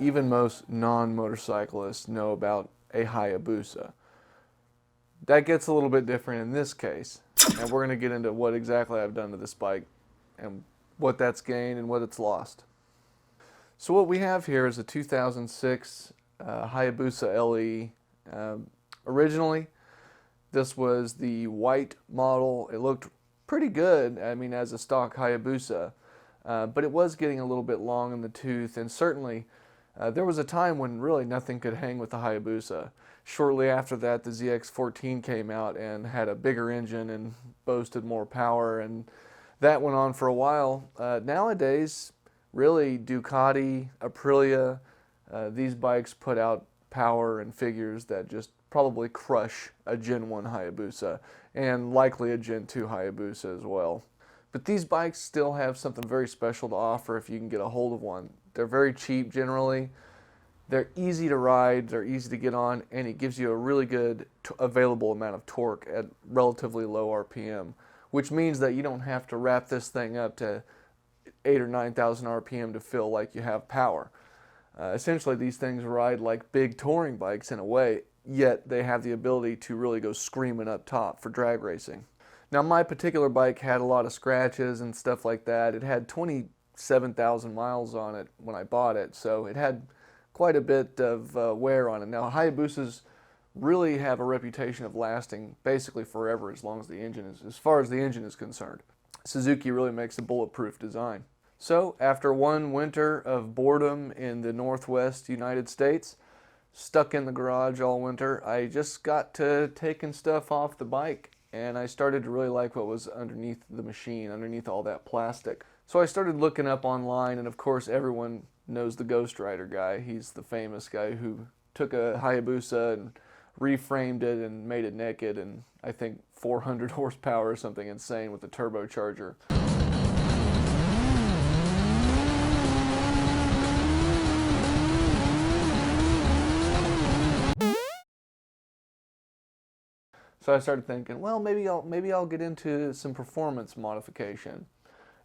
even most non-motorcyclists know about a Hayabusa. That gets a little bit different in this case, and we're going to get into what exactly I've done to this bike and what that's gained and what it's lost. So what we have here is a 2006 Hayabusa LE. Originally, this was the white model. It looked pretty good, I mean, as a stock Hayabusa, but it was getting a little bit long in the tooth, and certainly there was a time when really nothing could hang with the Hayabusa. Shortly after that, the ZX14 came out and had a bigger engine and boasted more power, and that went on for a while. Nowadays, really, Ducati, Aprilia, these bikes put out power and figures that just probably crush a Gen 1 Hayabusa, and likely a Gen 2 Hayabusa as well. But these bikes still have something very special to offer if you can get a hold of one. They're very cheap generally. They're easy to ride, they're easy to get on, and it gives you a really good available amount of torque at relatively low RPM, which means that you don't have to wrap this thing up to 8,000 or 9,000 RPM to feel like you have power. Essentially, these things ride like big touring bikes in a way, yet they have the ability to really go screaming up top for drag racing. Now, my particular bike had a lot of scratches and stuff like that. It had 27,000 miles on it when I bought it, so it had quite a bit of wear on it. Now, Hayabusas really have a reputation of lasting basically forever as long as the engine is, as far as the engine is concerned. Suzuki really makes a bulletproof design. So, after one winter of boredom in the Northwest United States, stuck in the garage all winter, I just got to taking stuff off the bike, and I started to really like what was underneath the machine, underneath all that plastic. So I started looking up online, and of course everyone knows the Ghost Rider guy. He's the famous guy who took a Hayabusa and reframed it and made it naked, and I think 400 horsepower or something insane with a turbocharger. So I started thinking, well, maybe I'll get into some performance modification.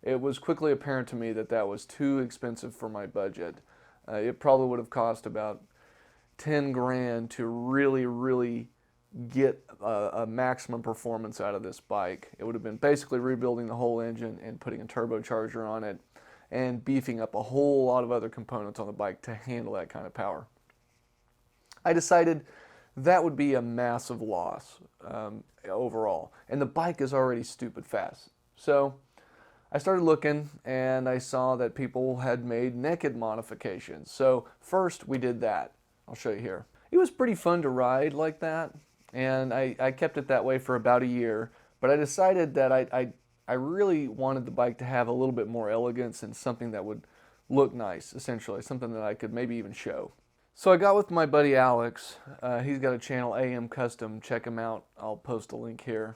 It was quickly apparent to me that that was too expensive for my budget. It probably would have cost about 10 grand to really get a maximum performance out of this bike. It would have been basically rebuilding the whole engine and putting a turbocharger on it and beefing up a whole lot of other components on the bike to handle that kind of power. I decided that would be a massive loss overall, and the bike is already stupid fast. So I started looking, and I saw that people had made naked modifications. So first we did that. I'll show you here. It was pretty fun to ride like that, and I kept it that way for about a year, but I decided that I really wanted the bike to have a little bit more elegance and something that would look nice, essentially, something that I could maybe even show. So I got with my buddy Alex. He's got a channel, AM Custom. Check him out. I'll post a link here.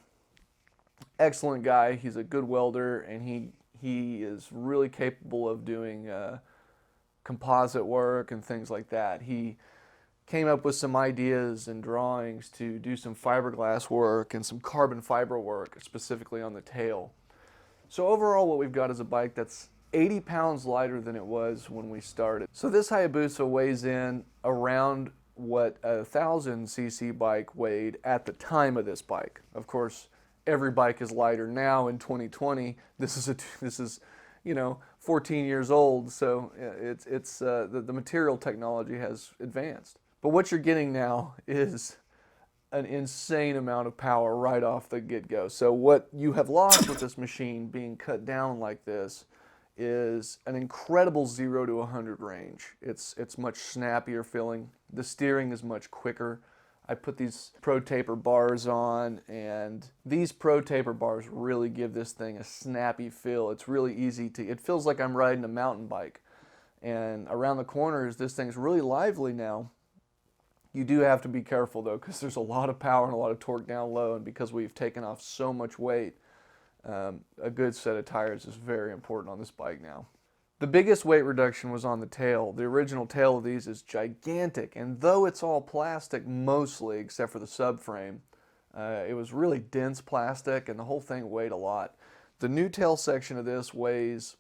Excellent guy. He's a good welder, and he is really capable of doing composite work and things like that. He came up with some ideas and drawings to do some fiberglass work and some carbon fiber work, specifically on the tail. So overall, what we've got is a bike that's 80 pounds lighter than it was when we started. So this Hayabusa weighs in around what a 1,000cc bike weighed at the time of this bike. Of course, every bike is lighter now in 2020. This is, you know, 14 years old, so the material technology has advanced. But what you're getting now is an insane amount of power right off the get-go. So what you have lost with this machine being cut down like this is an incredible 0 to 100 range. It's much snappier feeling. The steering is much quicker. I put these Pro Taper bars on, and these Pro Taper bars really give this thing a snappy feel. It's really easy to, it feels like I'm riding a mountain bike. And around the corners, this thing's really lively now. You do have to be careful though, because there's a lot of power and a lot of torque down low, and because we've taken off so much weight, a good set of tires is very important on this bike now. The biggest weight reduction was on the tail. The original tail of these is gigantic, and though it's all plastic mostly, except for the subframe, it was really dense plastic, and the whole thing weighed a lot. The new tail section of this weighs,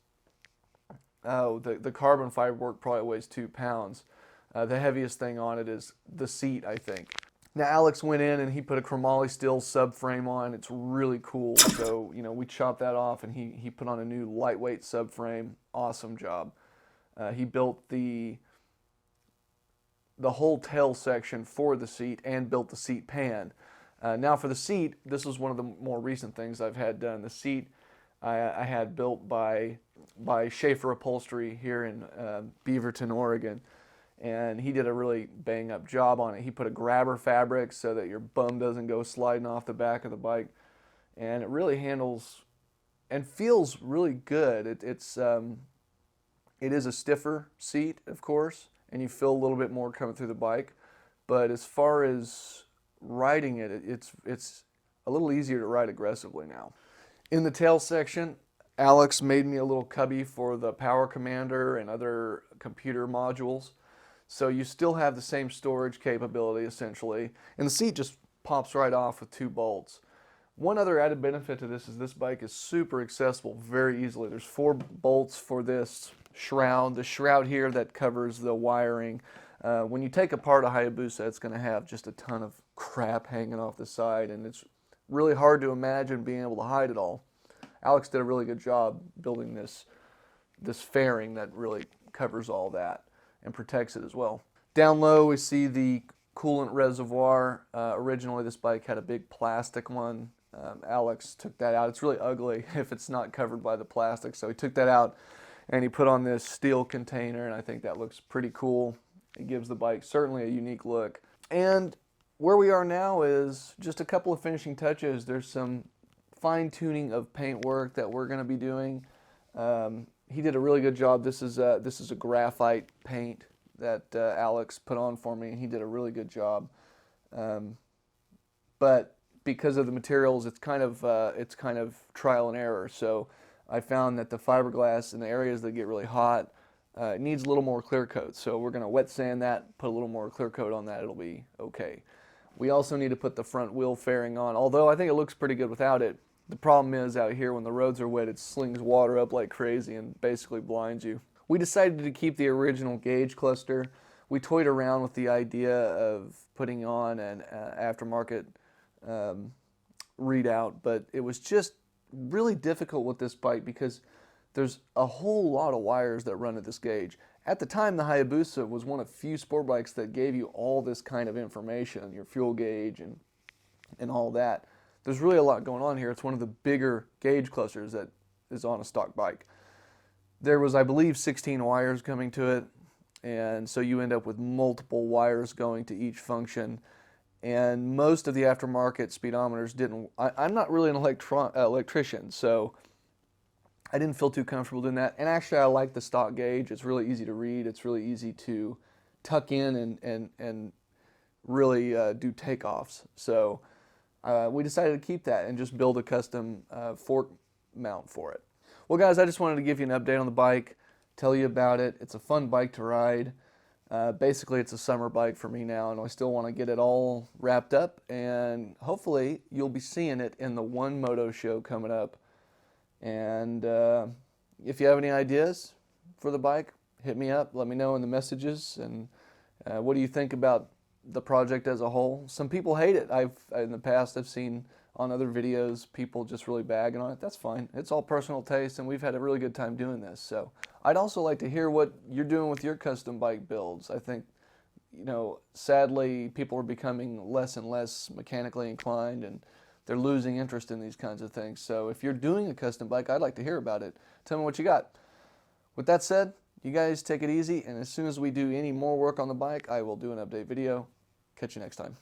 the carbon fiber work probably weighs 2 pounds. The heaviest thing on it is the seat, I think. Now Alex went in and he put a chromoly steel subframe on. It's really cool. So, you know, we chopped that off and he put on a new lightweight subframe. Awesome job. He built the whole tail section for the seat and built the seat pan. Now for the seat, this was one of the more recent things I've had done. The seat I had built by Schaefer Upholstery here in Beaverton, Oregon. And he did a really bang-up job on it. He put a grabber fabric so that your bum doesn't go sliding off the back of the bike. And it really handles and feels really good. It is a stiffer seat, of course, and you feel a little bit more coming through the bike. But as far as riding it, it's a little easier to ride aggressively now. In the tail section, Alex made me a little cubby for the power commander and other computer modules. So you still have the same storage capability essentially, and the seat just pops right off with 2 bolts. One other added benefit to this is this bike is super accessible very easily. There's 4 bolts for this shroud, the shroud here that covers the wiring. When you take apart a Hayabusa, it's going to have just a ton of crap hanging off the side, and it's really hard to imagine being able to hide it all. Alex did a really good job building this fairing that really covers all that and protects it as well. Down low we see the coolant reservoir. Originally this bike had a big plastic one. Alex took that out. It's really ugly if it's not covered by the plastic, so he took that out and he put on this steel container, and I think that looks pretty cool. It gives the bike certainly a unique look. And where we are now is just a couple of finishing touches. There's some fine-tuning of paint work that we're going to be doing. He did a really good job. This is a graphite paint that Alex put on for me, and he did a really good job. But because of the materials, it's kind of trial and error. So I found that the fiberglass in the areas that get really hot, it needs a little more clear coat. So we're going to wet sand that, put a little more clear coat on that. It'll be okay. We also need to put the front wheel fairing on, although I think it looks pretty good without it. The problem is out here when the roads are wet, it slings water up like crazy and basically blinds you. We decided to keep the original gauge cluster. We toyed around with the idea of putting on an aftermarket readout, but it was just really difficult with this bike because there's a whole lot of wires that run at this gauge. At the time, the Hayabusa was one of few sport bikes that gave you all this kind of information, your fuel gauge and all that. There's really a lot going on here. It's one of the bigger gauge clusters that is on a stock bike. There was, I believe, 16 wires coming to it, and so you end up with multiple wires going to each function. And most of the aftermarket speedometers didn't. I'm not really an electrician, so I didn't feel too comfortable doing that. And actually, I like the stock gauge. It's really easy to read. It's really easy to tuck in and really do takeoffs. So we decided to keep that and just build a custom fork mount for it. Well, guys, I just wanted to give you an update on the bike, tell you about it. It's a fun bike to ride. Basically, it's a summer bike for me now, and I still want to get it all wrapped up, and hopefully you'll be seeing it in the One Moto show coming up. And if you have any ideas for the bike, hit me up, let me know in the messages, and what do you think about the project as a whole? Some people hate it. In the past I've seen on other videos people just really bagging on it. That's fine. It's all personal taste, and we've had a really good time doing this. So I'd also like to hear what you're doing with your custom bike builds. I think, you know, sadly people are becoming less and less mechanically inclined, and they're losing interest in these kinds of things. So if you're doing a custom bike, I'd like to hear about it. Tell me what you got. With that said, you guys take it easy, and as soon as we do any more work on the bike, I will do an update video. Catch you next time.